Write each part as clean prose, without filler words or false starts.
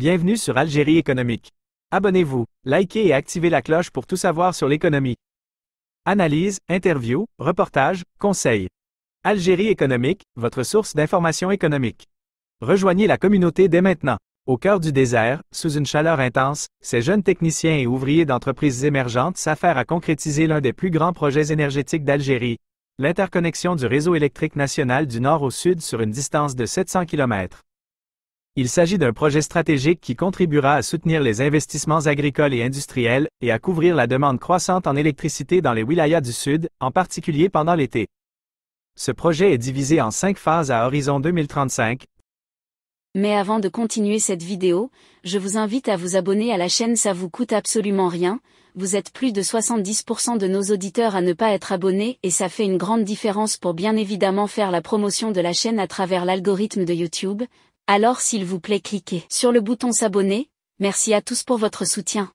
Bienvenue sur Algérie économique. Abonnez-vous, likez et activez la cloche pour tout savoir sur l'économie. Analyse, interview, reportage, conseils. Algérie économique, votre source d'information économique. Rejoignez la communauté dès maintenant. Au cœur du désert, sous une chaleur intense, ces jeunes techniciens et ouvriers d'entreprises émergentes s'affairent à concrétiser l'un des plus grands projets énergétiques d'Algérie, l'interconnexion du réseau électrique national du nord au sud sur une distance de 700 km. Il s'agit d'un projet stratégique qui contribuera à soutenir les investissements agricoles et industriels et à couvrir la demande croissante en électricité dans les wilayas du sud, en particulier pendant l'été. Ce projet est divisé en 5 phases à horizon 2035. Mais avant de continuer cette vidéo, je vous invite à vous abonner à la chaîne, ça vous coûte absolument rien. Vous êtes plus de 70% de nos auditeurs à ne pas être abonnés et ça fait une grande différence pour bien évidemment faire la promotion de la chaîne à travers l'algorithme de YouTube. Alors s'il vous plaît cliquez sur le bouton s'abonner. Merci à tous pour votre soutien.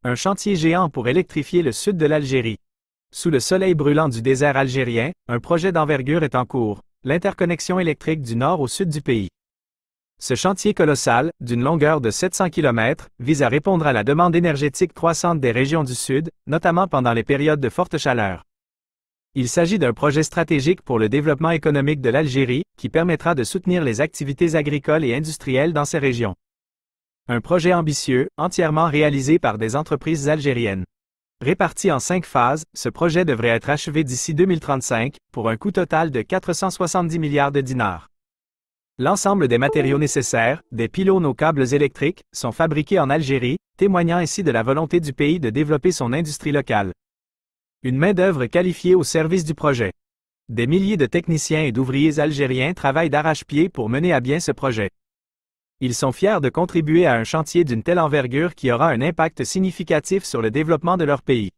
Un chantier géant pour électrifier le sud de l'Algérie. Sous le soleil brûlant du désert algérien, un projet d'envergure est en cours, l'interconnexion électrique du nord au sud du pays. Ce chantier colossal, d'une longueur de 700 km, vise à répondre à la demande énergétique croissante des régions du sud, notamment pendant les périodes de forte chaleur. Il s'agit d'un projet stratégique pour le développement économique de l'Algérie, qui permettra de soutenir les activités agricoles et industrielles dans ces régions. Un projet ambitieux, entièrement réalisé par des entreprises algériennes. Réparti en 5 phases, ce projet devrait être achevé d'ici 2035, pour un coût total de 470 milliards de dinars. L'ensemble des matériaux nécessaires, des pylônes aux câbles électriques, sont fabriqués en Algérie, témoignant ainsi de la volonté du pays de développer son industrie locale. Une main-d'œuvre qualifiée au service du projet. Des milliers de techniciens et d'ouvriers algériens travaillent d'arrache-pied pour mener à bien ce projet. Ils sont fiers de contribuer à un chantier d'une telle envergure qui aura un impact significatif sur le développement de leur pays.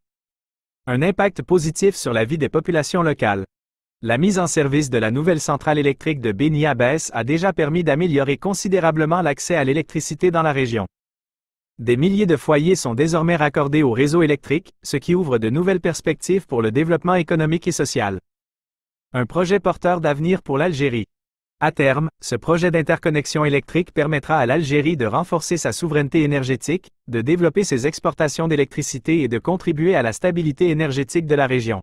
Un impact positif sur la vie des populations locales. La mise en service de la nouvelle centrale électrique de Beni Abbès a déjà permis d'améliorer considérablement l'accès à l'électricité dans la région. Des milliers de foyers sont désormais raccordés au réseau électrique, ce qui ouvre de nouvelles perspectives pour le développement économique et social. Un projet porteur d'avenir pour l'Algérie. À terme, ce projet d'interconnexion électrique permettra à l'Algérie de renforcer sa souveraineté énergétique, de développer ses exportations d'électricité et de contribuer à la stabilité énergétique de la région.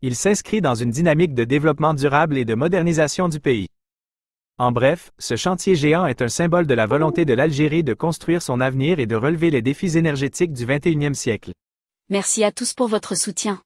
Il s'inscrit dans une dynamique de développement durable et de modernisation du pays. En bref, ce chantier géant est un symbole de la volonté de l'Algérie de construire son avenir et de relever les défis énergétiques du XXIe siècle. Merci à tous pour votre soutien.